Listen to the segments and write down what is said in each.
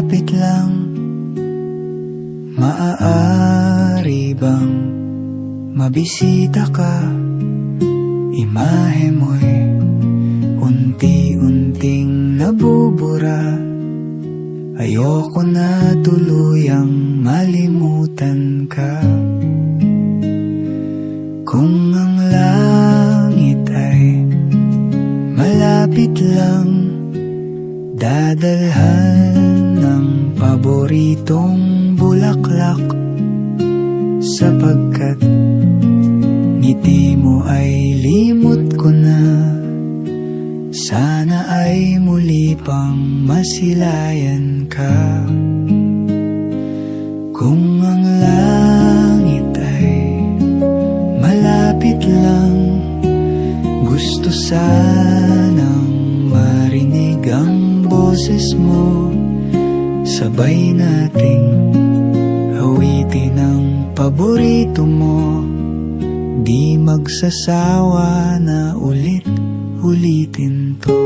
malapit lang, maaari bang mabisita ka? Imahe mo'y unti-unting nabubura. Ayoko na tuluyang malimutan ka. Kung ang langit ay malapit lang, dadalhan ng paboritong bulaklak, sapagkat ngiti mo ay limot ko na. Sana ay muli pang masilayan ka. Kung ang langit ay malapit lang, gusto sanang marinig ang boses mo. Sabay nating awitin ang paborito mo. Di magsasawa na ulitin to.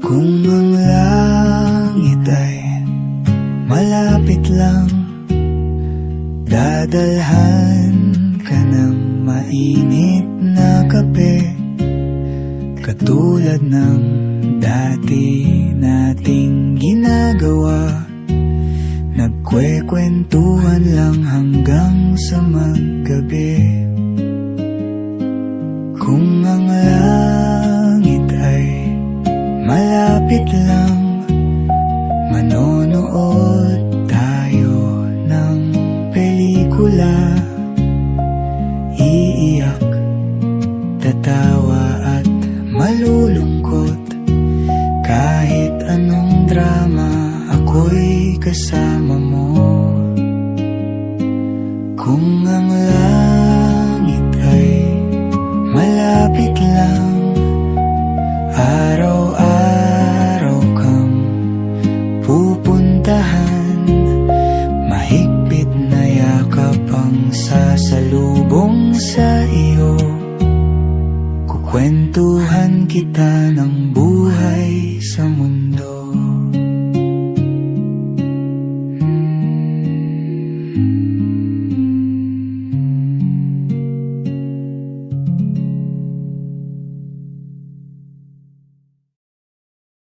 Kung ang langit ay malapit lang, dadalhan ka ng mainit na kape, katulad ng dati nating ginagawa. Nagkwekwentuhan lang hanggang sa maggabi. Kung ang langit ay malapit lang,